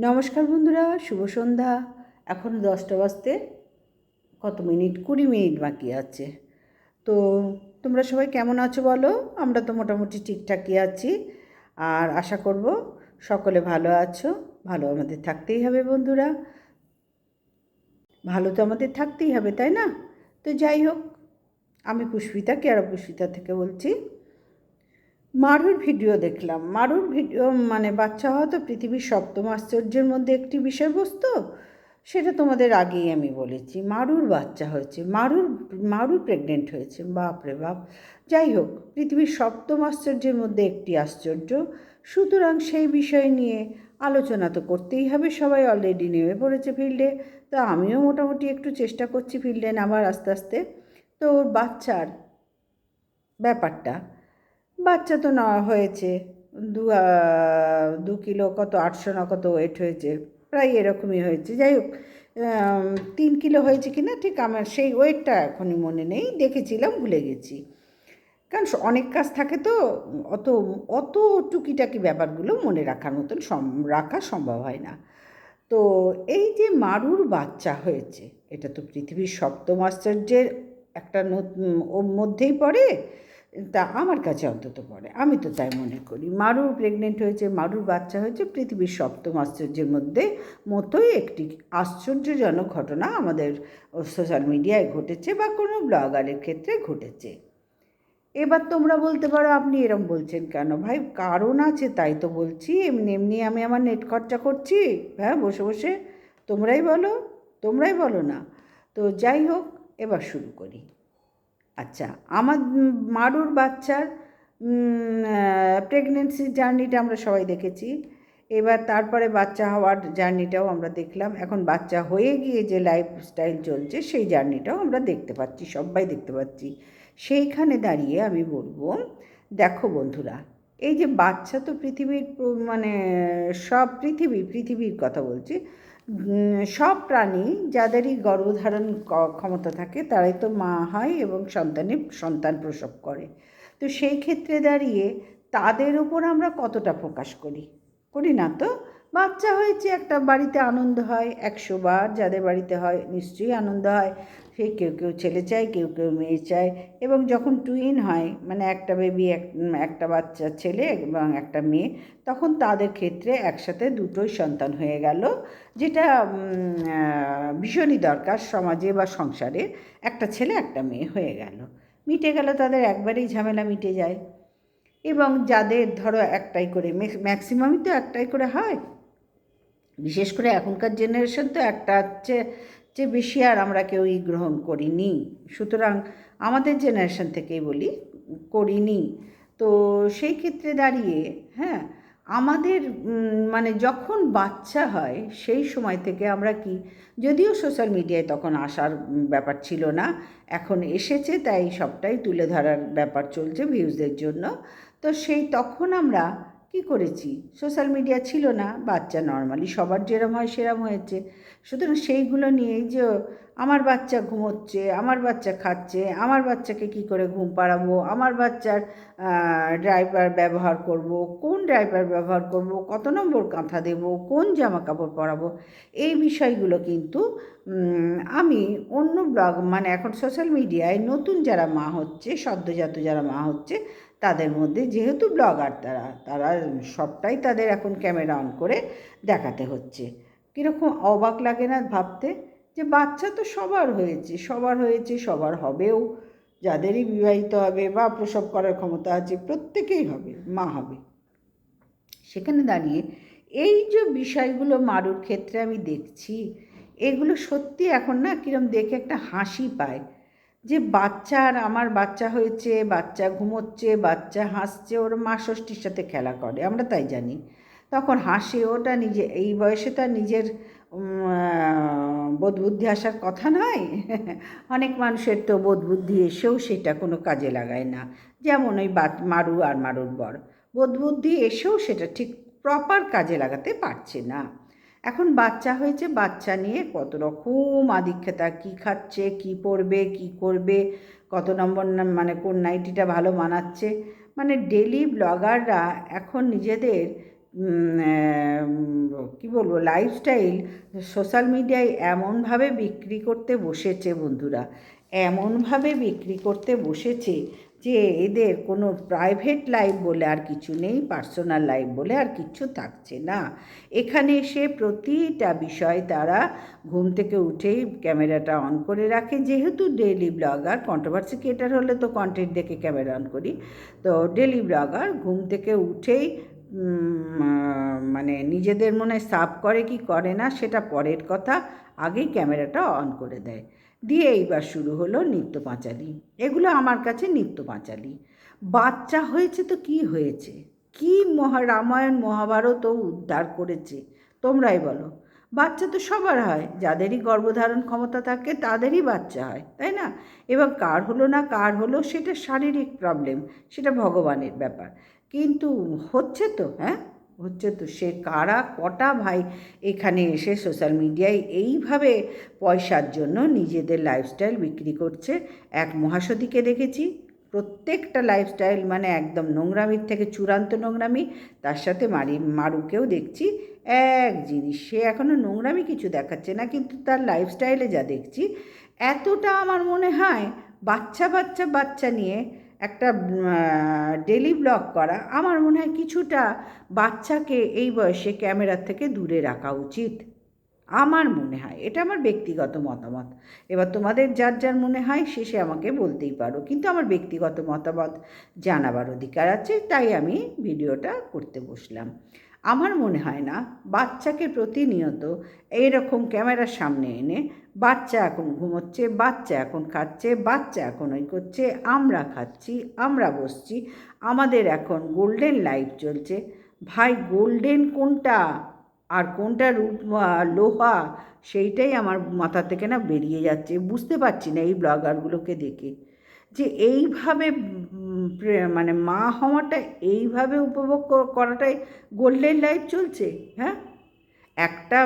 নমস্কার বন্ধুরা, শুভ সন্ধ্যা। এখন 10টা বাজতে কত মিনিট, 20 মিনিট বাকি আছে। তো তোমরা সবাই কেমন আছো বলো? আমরা তো মোটামুটি ঠিকঠাকই আছি, আর আশা করব সকলে ভালো আছো। ভালো আমাদের থাকতেই হবে বন্ধুরা, ভালো তো আমাদের থাকতেই হবে, তাই না? তো যাই হোক, আমি পুষ্পিতা, কেয়ারা পুষ্পিতা থেকে বলছি। মারুর ভিডিও দেখলাম। মারুর ভিডিও মানে বাচ্চা হওয়া তো পৃথিবীর সপ্তম আশ্চর্যের মধ্যে একটি বিষয়বস্তু। সেটা তোমাদের আগেই আমি বলেছি। মারুর বাচ্চা হয়েছে, মারু প্রেগনেন্ট হয়েছে, বাপ রে বাপ। যাই হোক, পৃথিবীর সপ্তম আশ্চর্যের মধ্যে একটি আশ্চর্য, সুতরাং সেই বিষয় নিয়ে আলোচনা তো করতেই হবে। সবাই অলরেডি নেমে পড়েছে ফিল্ডে, তা আমিও মোটামুটি একটু চেষ্টা করছি ফিল্ডে নামার আস্তে আস্তে। তো ওর বাচ্চার ব্যাপারটা, বাচ্চা তো নেওয়া হয়েছে, 2 কিলো কত 800 না কত ওয়েট হয়েছে, প্রায় এরকমই হয়েছে। যাই হোক, 3 কিলো হয়েছে কি না ঠিক আমার সেই ওয়েটটা এখনই মনে নেই, দেখেছিলাম ভুলে গেছি। কারণ অনেক কাজ থাকে তো, অত অত টুকিটাকি ব্যাপারগুলো মনে রাখার মতন রাখা সম্ভব হয় না। তো এই যে মারুর বাচ্চা হয়েছে, এটা তো পৃথিবীর সপ্তম আশ্চর্যের একটা ওর মধ্যেই পড়ে। তা আমার কাছে অন্তত পড়ে, আমি তো তাই মনে করি। মারু প্রেগনেন্ট হয়েছে, মারুর বাচ্চা হয়েছে, পৃথিবীর সপ্তম আশ্চর্যের মধ্যে মতোই একটি আশ্চর্যজনক ঘটনা আমাদের সোশ্যাল মিডিয়ায় ঘটেছে বা কোনো ব্লগারের ক্ষেত্রে ঘটেছে। এবার তোমরা বলতে পারো, আপনি এরম বলছেন কেন ভাই? কারণ আছে, তাই তো বলছি। এমনি এমনি আমি আমার নেট খরচা করছি, হ্যাঁ, বসে বসে? তোমরাই বলো না? তো যাই হোক, এবার শুরু করি। আচ্ছা, আমার মারুর বাচ্চার প্রেগনেন্সির জার্নিটা আমরা সবাই দেখেছি। এবার তারপরে বাচ্চা হওয়ার জার্নিটাও আমরা দেখলাম। এখন বাচ্চা হয়ে গিয়ে যে লাইফস্টাইল চলছে সেই জার্নিটাও আমরা দেখতে পাচ্ছি, সবাই দেখতে পাচ্ছি। সেইখানে দাঁড়িয়ে আমি বলবো, দেখো বন্ধুরা, এই যে বাচ্চা তো পৃথিবীর মানে সব পৃথিবীর কথা বলছি, সব প্রাণী যাদেরই গর্ভধারণ ক্ষমতা থাকে তারাই তো মা হয় এবং সন্তান প্রসব করে। তো সেই ক্ষেত্রে দাঁড়িয়ে তাদের উপর আমরা কতটা ফোকাস করি? করি না তো। বাচ্চা হয়েছে, একটা বাড়িতে আনন্দ হয়, 100 বার যাদের বাড়িতে হয় নিশ্চয়ই আনন্দ হয়। সে কেউ কেউ ছেলে চায়, কেউ কেউ মেয়ে চায়। এবং যখন টুইন হয়, মানে একটা বেবি, একটা বাচ্চা ছেলে এবং একটা মেয়ে, তখন তাদের ক্ষেত্রে একসাথে দুটোই সন্তান হয়ে গেল, যেটা ভীষণই দরকার সমাজে বা সংসারে। একটা ছেলে একটা মেয়ে হয়ে গেল, মিটে গেল, তাদের একবারেই ঝামেলা মিটে যায়। এবং যাদের ধরো একটাই করে, ম্যাক্সিমামই তো একটাই করে হয়, বিশেষ করে এখনকার জেনারেশন তো একটা চেয়ে বেশি আর আমরা কেউই গ্রহণ করিনি। সুতরাং আমাদের জেনারেশন থেকেই বলি, করিনি। তো সেই ক্ষেত্রে দাঁড়িয়ে, হ্যাঁ, আমাদের মানে যখন বাচ্চা হয় সেই সময় থেকে আমরা কি, যদিও সোশ্যাল মিডিয়ায় তখন আসার ব্যাপার ছিল না, এখন এসেছে তাই সবটাই তুলে ধরার ব্যাপার চলছে ভিউজদের জন্য। তো সেই তখন আমরা কি করেছি? সোশ্যাল মিডিয়া ছিল না, বাচ্চা নর্মালি সবার যেরম হয় সেরম হয়েছে। সুতরাং সেইগুলো নিয়েই যে আমার বাচ্চা ঘুমোচ্ছে, আমার বাচ্চা খাচ্ছে, আমার বাচ্চাকে কি করে ঘুম পাড়াবো, আমার বাচ্চার ড্রাইপার ব্যবহার করব, কোন ড্রাইপার ব্যবহার করব, কত নম্বর কাঁথা দেব, কোন জামা কাপড় পরাবো, এই বিষয়গুলো কিন্তু আমি অন্য ব্লগ মানে এখন সোশ্যাল মিডিয়ায় নতুন যারা মা হচ্ছে, সদ্যজাত যারা মা হচ্ছে, তাদের মধ্যে যেহেতু ব্লগার তারা সবটাই তাদের এখন ক্যামেরা অন করে দেখাতে হচ্ছে। কীরকম অবাক লাগে না ভাবতে, যে বাচ্চা তো সবার হবেও, যাদেরই বিবাহিত হবে বা প্রসব করার ক্ষমতা আছে প্রত্যেকেই হবে, মা হবে। সেখানে দাঁড়িয়ে এই যে বিষয়গুলো মারুর ক্ষেত্রে আমি দেখছি, এগুলো সত্যি এখন না কীরকম দেখে একটা হাসি পায়, যে বাচ্চার, আমার বাচ্চা হয়েছে, বাচ্চা ঘুমোচ্ছে, বাচ্চা হাসছে, ওর মা ষষ্ঠীর সাথে খেলা করে, আমরা তাই জানি। তখন হাসে, ওটা নিজে এই বয়সে তার নিজের বোধবুদ্ধি আসার কথা নয়। অনেক মানুষের তো বোধবুদ্ধি এসেও সেটা কোনো কাজে লাগায় না, যেমন ওই মারু আর মারুর বর, বোধবুদ্ধি এসেও সেটা ঠিক প্রপার কাজে লাগাতে পারছে না। এখন বাচ্চা হয়েছে, বাচ্চা নিয়ে কত রকম আদিক্ষেতা, কী খাচ্ছে, কী পরবে, কী করবে, কত নম্বর মানে কোন নাইটিটা ভালো মানাচ্ছে, মানে ডেলি ব্লগাররা এখন নিজেদের কী বলবো, লাইফস্টাইল সোশ্যাল মিডিয়ায় এমনভাবে বিক্রি করতে বসেছে বন্ধুরা, এমনভাবে বিক্রি করতে বসেছে যে এদের কোনো প্রাইভেট লাইফ বলে আর কিছু নেই, পার্সোনাল লাইফ বলে আর কিছু থাকছে না। এখানে এসে প্রতিটা বিষয় তারা ঘুম থেকে উঠেই ক্যামেরাটা অন করে রাখে, যেহেতু ডেইলি ব্লগার, কন্ট্রোভার্সি ক্রিয়েটার হলে তো কন্টেন্ট দেখে ক্যামেরা অন করি, তো ডেইলি ব্লগার ঘুম থেকে উঠেই মানে নিজেদের মনে সাব করে কি করে না সেটা পরের কথা, আগেই ক্যামেরাটা অন করে দেয়, দিয়ে এইবার শুরু হলো নিত্য পাঁচালী। এগুলো আমার কাছে নিত্য পাঁচালী। বাচ্চা হয়েছে তো কি হয়েছে, কি রামায়ণ মহাভারতও উদ্ধার করেছে, তোমরাই বলো। বাচ্চা তো সবার হয়, যাদেরই গর্ভধারণ ক্ষমতা থাকে তাদেরই বাচ্চা হয়, তাই না? এবং কার হলো না কার হলো সেটা শারীরিক প্রবলেম, সেটা ভগবানের ব্যাপার, কিন্তু হচ্ছে তো, হ্যাঁ হচ্ছে তো। সে কারা কটা ভাই এখানে এসে সোশ্যাল মিডিয়ায় এইভাবে পয়সার জন্য নিজেদের লাইফস্টাইল বিক্রি করছে। এক মহাসতীকে দেখেছি, প্রত্যেকটা লাইফস্টাইল মানে একদম নোংরামির থেকে চূড়ান্ত নোংরামি। তার সাথে মারুকেও দেখছি এক জিনিস, সে এখনও নোংরামি কিছু দেখাচ্ছে না, কিন্তু তার লাইফস্টাইলে যা দেখছি, এতটা আমার মনে হয় বাচ্চা বাচ্চা বাচ্চা নিয়ে একটা ডেলি ব্লগ করা, আমার মনে হয় কিছুটা বাচ্চাকে এই বয়সে ক্যামেরার থেকে দূরে রাখা উচিত। আমার মনে হয়, এটা আমার ব্যক্তিগত মতামত। এবার তোমাদের যার যার মনে হয় সে আমাকে বলতেই পারো, কিন্তু আমার ব্যক্তিগত মতামত জানাবার অধিকার আছে, তাই আমি ভিডিওটা করতে বসলাম। আমার মনে হয় না বাচ্চাকে প্রতিনিয়ত এইরকম ক্যামেরার সামনে এনে, বাচ্চা এখন ঘুমোচ্ছে, বাচ্চা এখন খাচ্ছে, বাচ্চা এখন ওই করছে, আমরা খাচ্ছি, আমরা বসছি, আমাদের এখন গোল্ডেন লাইফ চলছে। ভাই, গোল্ডেন কোনটা আর কোনটা রূপ লোহা, সেইটাই আমার মাথা থেকে না বেরিয়ে যাচ্ছে। বুঝতে পারছি না এই ব্লগারগুলোকে দেখে, যে এইভাবে মানে মা হওয়াটা এইভাবে উপভোগ করাটাই গোল্ডেন লাইফ চলছে। হ্যাঁ, একটা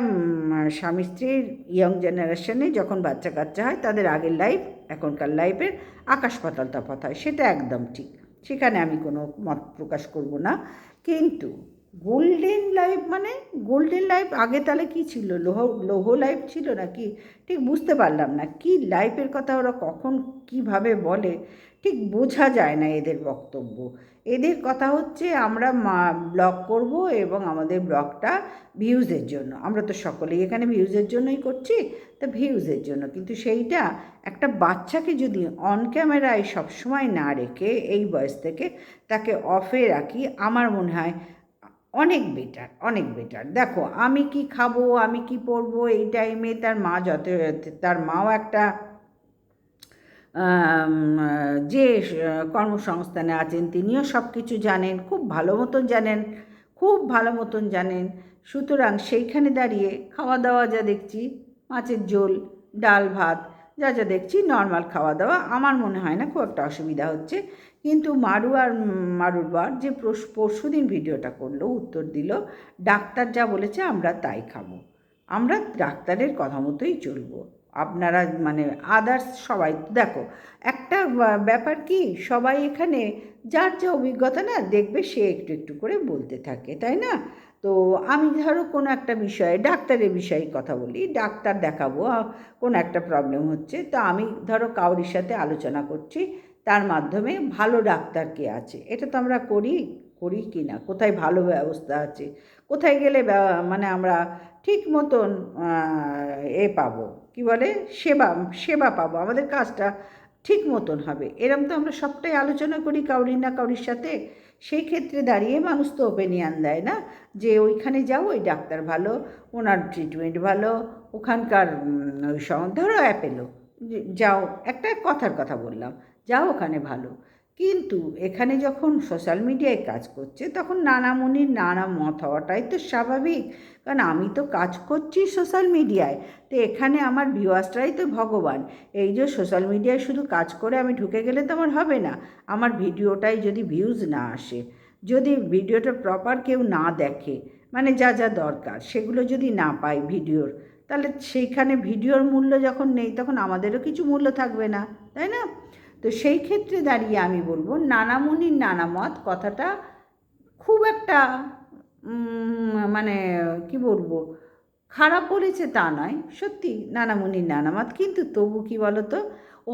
স্বামী স্ত্রীর ইয়ং জেনারেশনে যখন বাচ্চা কাচ্চা হয়, তাদের আগের লাইফ এখনকার লাইফের আকাশ পাতাল তফাৎ হয়, সেটা একদম ঠিক, সেখানে আমি কোনো মত প্রকাশ করব না। কিন্তু গোল্ডেন লাইফ মানে গোল্ডেন লাইফ আগে তাহলে কী ছিল, লৌহ লাইফ ছিল নাকি? ঠিক বুঝতে পারলাম না কি লাইফের কথা ওরা কখন কিভাবে বলে, ঠিক বোঝা যায় না এদের বক্তব্য। এদের কথা হচ্ছে আমরা ব্লগ করব এবং আমাদের ব্লগটা ভিউজের জন্য, আমরা তো সকলেই এখানে ভিউজের জন্যই করছি, তা ভিউজের জন্য। কিন্তু সেইটা একটা বাচ্চাকে যদি অন ক্যামেরায় সবসময় না রেখে এই বয়স থেকে তাকে অফে রাখি, আমার মনে হয় অনেক বেটার, অনেক বেটার। দেখো, আমি কি খাবো, আমি কি পরবো, এই টাইমে তার মাও একটা যে কর্মসংস্থানে আছেন তিনিও সব কিছু জানেন, খুব ভালো মতন জানেন, খুব ভালো মতন জানেন। সুতরাং সেইখানে দাঁড়িয়ে খাওয়া দাওয়া যা দেখছি, মাছের ঝোল, ডাল ভাত, যা যা দেখছি নর্মাল খাওয়া দাওয়া, আমার মনে হয় না খুব একটা অসুবিধা হচ্ছে। কিন্তু মারুর বার যে পরশুদিন ভিডিওটা করলো, উত্তর দিল, ডাক্তার যা বলেছে আমরা তাই খাবো, আমরা ডাক্তারের কথা মতোই চলবো, আপনারা মানে আদার্স সবাই। দেখো, একটা ব্যাপার কি, সবাই এখানে যার যা অভিজ্ঞতা না দেখবে সে একটু একটু করে বলতে থাকে, তাই না? তো আমি ধরো কোনো একটা বিষয়ে, ডাক্তারের বিষয়ে কথা বলি, ডাক্তার দেখাবো, কোনো একটা প্রবলেম হচ্ছে, তো আমি ধরো কাউরির সাথে আলোচনা করছি, তার মাধ্যমে ভালো ডাক্তার কে আছে, এটা তো আমরা করি করি কি না, কোথায় ভালো ব্যবস্থা আছে, কোথায় গেলে মানে আমরা ঠিক মতন পাবো, কি বলে, সেবা সেবা পাবো, আমাদের কাজটা ঠিক মতন হবে, এরম তো আমরা সবটাই আলোচনা করি কাউরির না কাউরির সাথে। সেই ক্ষেত্রে দাঁড়িয়ে মানুষ তো ওপিনিয়ন দেয় না, যে ওইখানে যাও, ওই ডাক্তার ভালো, ওনার ট্রিটমেন্ট ভালো, ওখানকার ওই ধরো অ্যাপেলো যাও, একটা কথার কথা বললাম, যাও ওখানে ভালো। কিন্তু এখানে যখন সোশ্যাল মিডিয়ায় কাজ করছে, তখন নানা মুনির নানা মত হওয়াটাই তো স্বাভাবিক, কারণ আমি তো কাজ করছি সোশ্যাল মিডিয়ায়, তো এখানে আমার ভিউয়ার্সরাই তো ভগবান। এই যে সোশ্যাল মিডিয়ায় শুধু কাজ করে আমি ঢুকে গেলে তো আমার হবে না, আমার ভিডিওটাই যদি ভিউজ না আসে, যদি ভিডিওটা প্রপার কেউ না দেখে, মানে যা যা দরকার সেগুলো যদি না পাই ভিডিওর, তাহলে সেইখানে ভিডিওর মূল্য যখন নেই, তখন আমাদেরও কিছু মূল্য থাকবে না, তাই না? তো সেই ক্ষেত্রে দাঁড়িয়ে আমি বলবো, নানা মুনির নানা মত কথাটা খুব একটা মানে কি বলবো, খারাপ বলেছে তা নয়, সত্যি নানামুনির নানামত, কিন্তু তবু কি বলো তো,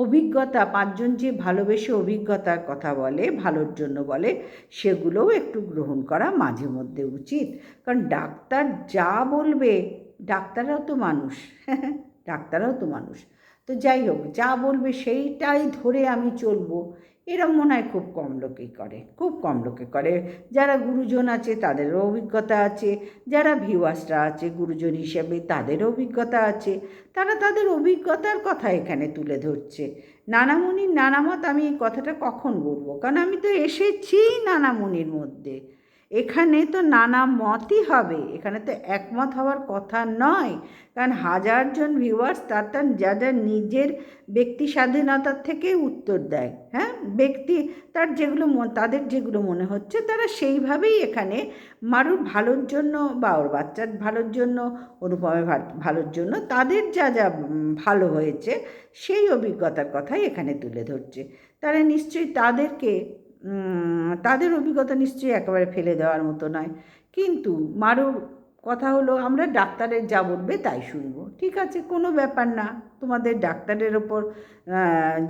অভিজ্ঞতা, পাঁচজন যে ভালোবেসে অভিজ্ঞতার কথা বলে, ভালোর জন্য বলে, সেগুলোও একটু গ্রহণ করা মাঝে মধ্যে উচিত। কারণ ডাক্তার যা বলবে, ডাক্তাররাও তো মানুষ, ডাক্তাররাও তো মানুষ। তো যাই হোক, যা বলবে সেইটাই ধরে আমি চলবো, এরম মনে হয় খুব কম লোকেই করে, খুব কম লোকে করে। যারা গুরুজন আছে তাদেরও অভিজ্ঞতা আছে, যারা ভিউয়ার্সরা আছে গুরুজন হিসেবে তাদেরও অভিজ্ঞতা আছে, তারা তাদের অভিজ্ঞতার কথা এখানে তুলে ধরছে। নানামুনির নানামত, আমি এই কথাটা কখন বলবো, কারণ আমি তো এসেছি নানামুনির মধ্যে। এখানে তো নানা মতই হবে, এখানে তো একমত হওয়ার কথা নয়। কারণ হাজারজন ভিউয়ার্স তার তার যা যা নিজের ব্যক্তি স্বাধীনতার থেকে উত্তর দেয়। হ্যাঁ, ব্যক্তি তার যেগুলো তাদের যেগুলো মনে হচ্ছে তারা সেইভাবেই এখানে মারুর ভালোর জন্য বা ওর বাচ্চার ভালোর জন্য, অনুপমের ভালোর জন্য, তাদের যা যা ভালো হয়েছে সেই অভিজ্ঞতার কথাই এখানে তুলে ধরছে। তারা নিশ্চয়ই তাদের অভিজ্ঞতা নিশ্চয়ই একেবারে ফেলে দেওয়ার মতো নয়। কিন্তু মারুর কথা হলো, আমরা ডাক্তারের যা বলবে তাই শুনবো, ঠিক আছে, কোনো ব্যাপার না। তোমাদের ডাক্তারের ওপর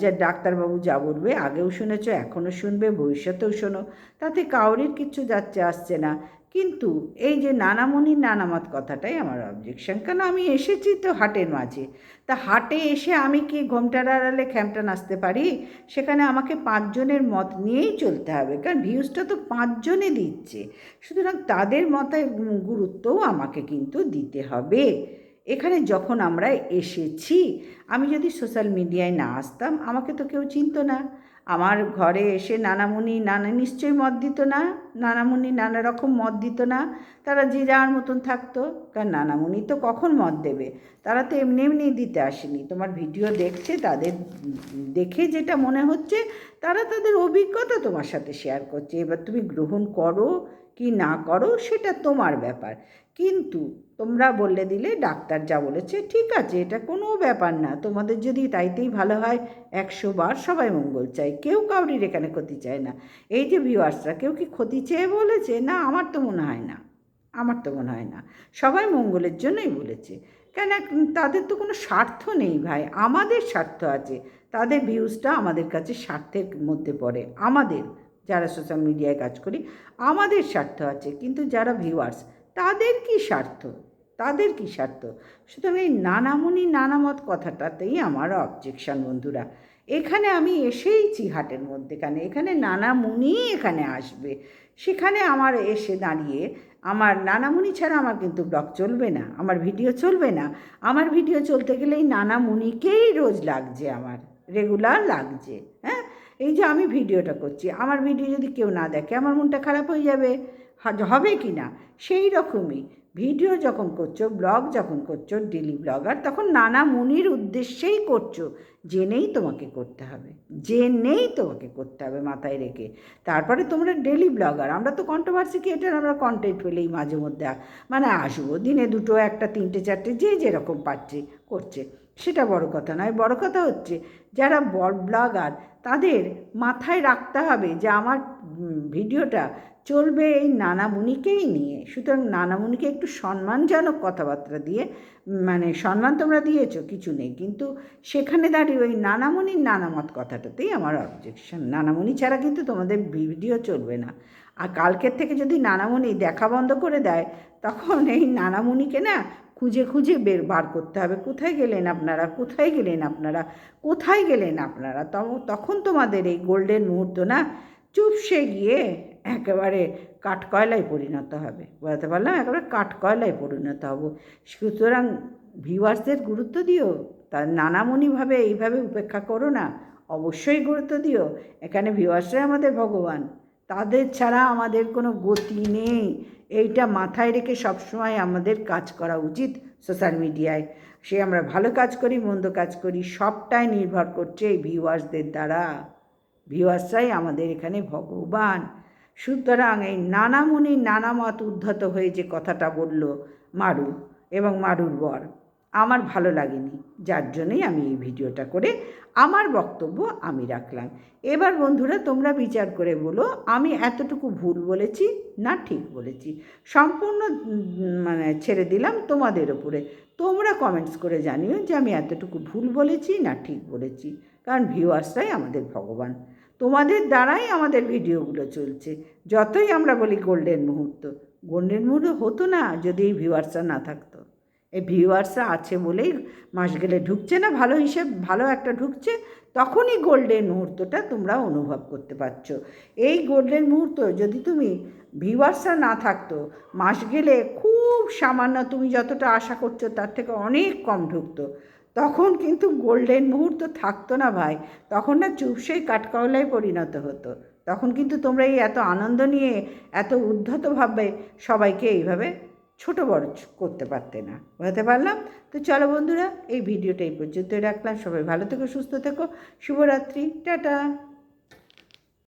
যে ডাক্তারবাবু যা বলবে, আগেও শুনেছো, এখনও শুনবে, ভবিষ্যতেও শোনো, তাতে কাউরির কিচ্ছু যাচ্ছে আসছে না। কিন্তু এই যে নানামুনির নানামত কথাটাই আমার অবজেকশন। কেন, আমি এসেছি তো হাটের মাঝে, তা হাটে এসে আমি কি ঘোমটার আড়ালে খ্যামটা নাচতে পারি? সেখানে আমাকে পাঁচজনের মত নিয়েই চলতে হবে, কারণ ভিউজটা তো পাঁচজনে দিচ্ছে, সুতরাং তাদের মতে গুরুত্বও আমাকে কিন্তু দিতে হবে। এখানে যখন আমরা এসেছি, আমি যদি সোশ্যাল মিডিয়ায় না আসতাম, আমাকে তো কেউ চিনতো না। আমার ঘরে এসে নানামুনি নিশ্চয়ই মত দিত না, নানামুনি নানা রকম মত দিত না, তারা যে যার মতন থাকতো। কারণ নানামুনি তো কখন মত দেবে, তারা তো এমনি এমনি দিতে আসেনি। তোমার ভিডিও দেখছে, তাদের দেখে যেটা মনে হচ্ছে, তারা তাদের অভিজ্ঞতা তোমার সাথে শেয়ার করছে। এবার তুমি গ্রহণ করো কি না করো সেটা তোমার ব্যাপার। কিন্তু তোমরা বললে দিলে ডাক্তার যা বলেছে ঠিক আছে, এটা কোনো ব্যাপার না। তোমাদের যদি তাইতেই ভালো হয়, 100 বার সবাই মঙ্গল চাই, কেউ কাউরির এখানে ক্ষতি চায় না। এই যে ভিউয়ার্সরা, কেউ কি ক্ষতি চেয়ে বলেছে? না, আমার তো মনে হয় না, আমার তো মনে হয় না। সবাই মঙ্গলের জন্যই বলেছে। কেন, তাদের তো কোনো স্বার্থ নেই ভাই, আমাদের স্বার্থ আছে। তাদের ভিউজটা আমাদের কাছে স্বার্থের মধ্যে পড়ে, আমাদের যারা সোশ্যাল মিডিয়ায় কাজ করি আমাদের স্বার্থ আছে। কিন্তু যারা ভিউয়ার্স, তাদের কি স্বার্থ, তাদের কি স্বার্থ? সুতরাং এই নানামুনি নানামত কথাটাতেই আমার অবজেকশন বন্ধুরা। এখানে আমি এসেইছি হাটের মধ্যেখানে, এখানে নানামুনি এখানে আসবে, সেখানে আমার এসে দাঁড়িয়ে, আমার নানামুনি ছাড়া আমার কিন্তু ব্লগ চলবে না, আমার ভিডিও চলবে না। আমার ভিডিও চলতে গেলেই নানামুনিকেই রোজ লাগছে, আমার রেগুলার লাগছে। হ্যাঁ, এই যে আমি ভিডিওটা করছি, আমার ভিডিও যদি কেউ না দেখে আমার মনটা খারাপ হয়ে যাবে, হবে কি না? সেই রকমই ভিডিও যখন করছো, ব্লগ যখন করছো, ডেলি ব্লগার, তখন নানামুনির উদ্দেশ্যেই করছো, জেনেই তোমাকে করতে হবে, জেনেই তোমাকে করতে হবে মাথায় রেখে। তারপরে তোমরা ডেলি ব্লগার, আমরা তো কন্ট্রোভার্সি ক্রিয়েটার, আমরা কন্টেন্ট পেলেই মাঝে মধ্যে মানে আসবো, দিনে দুটো, একটা, তিনটে, চারটে, যে যেরকম পাচ্ছে করছে, সেটা বড় কথা নয়। বড় কথা হচ্ছে যারা ব্লগার, তাদের মাথায় রাখতে হবে যে আমার ভিডিওটা চলবে এই নানামুনিকেই নিয়ে। সুতরাং নানামুনিকে একটু সম্মানজনক কথাবার্তা দিয়ে, মানে সম্মান তোমরা দিয়েছো, কিছু নেই, কিন্তু সেখানে দাঁড়িয়ে ওই নানামুনির নানামত কথাটাতেই আমার অবজেকশন। নানামুনি ছাড়া কিন্তু তোমাদের ভিডিও চলবে না। আর কালকের থেকে যদি নানামুনি দেখা বন্ধ করে দেয়, তখন এই নানামুনিকে না খুঁজে খুঁজে বার করতে হবে, কোথায় গেলেন আপনারা, কোথায় গেলেন আপনারা, কোথায় গেলেন আপনারা। তখন তোমাদের এই গোল্ডেন মুহূর্ত না চুপসে গিয়ে একেবারে কাঠকয়লায় পরিণত হবে। বলতে পারলাম, একেবারে কাঠকয়লায় পরিণত হব। সুতরাং ভিউয়ার্সদের গুরুত্ব দিও, তার নানামুনিভাবে এইভাবে উপেক্ষা করো না, অবশ্যই গুরুত্ব দিও। এখানে ভিউয়ার্সরাই আমাদের ভগবান, তাদের ছাড়া আমাদের কোনো গতি নেই। এইটা মাথায় রেখে সবসময় আমাদের কাজ করা উচিত সোশ্যাল মিডিয়ায়। সে আমরা ভালো কাজ করি, মন্দ কাজ করি, সবটাই নির্ভর করছে এই ভিউয়ার্সদের দ্বারা। ভিউয়ার্সরাই আমাদের এখানে ভগবান। সুতরাং এই নানামুনি নানামত উদ্ধত হয়ে যে কথাটা বলল মারু এবং মারুর বর, আমার ভালো লাগেনি, যার জন্যই আমি এই ভিডিওটা করে আমার বক্তব্য আমি রাখলাম। এবার বন্ধুরা তোমরা বিচার করে বলো আমি এতটুকু ভুল বলেছি না ঠিক বলেছি। সম্পূর্ণ মানে ছেড়ে দিলাম তোমাদের ওপরে। তোমরা কমেন্টস করে জানিও যে আমি এতটুকু ভুল বলেছি না ঠিক বলেছি, কারণ ভিউয়ার্সরাই আমাদের ভগবান, তোমাদের দ্বারাই আমাদের ভিডিওগুলো চলছে। যতই আমরা বলি গোল্ডেন মুহূর্ত, গোল্ডেন মুহূর্ত হতো না যদি এই ভিউয়ার্সরা না থাকতো। এই ভিউয়ার্সরা আছে বলেই মাস গেলে ঢুকছে না, ভালো হিসেব ভালো একটা ঢুকছে, তখনই গোল্ডেন মুহূর্তটা তোমরা অনুভব করতে পারছো। এই গোল্ডেন মুহূর্ত যদি তুমি ভিউয়ার্সরা না থাকতো, মাস গেলে খুব সামান্য তুমি যতটা আশা করছো তার থেকে অনেক কম ঢুকতো, তখন কিন্তু গোল্ডেন মুহূর্ত থাকতো না ভাই। তখন না চুপসেই কাঠকলায় পরিণত হতো। তখন কিন্তু তোমরা এই এত আনন্দ নিয়ে এত উদ্ধতভাবে সবাইকে এইভাবে ছোট বড় করতে পারতে না। বোঝাতে পারলাম? তো চলো বন্ধুরা, এই ভিডিওটা এই পর্যন্তই রাখলাম। সবাই ভালো থেকো, সুস্থ থেকো, শুভরাত্রি, টাটা।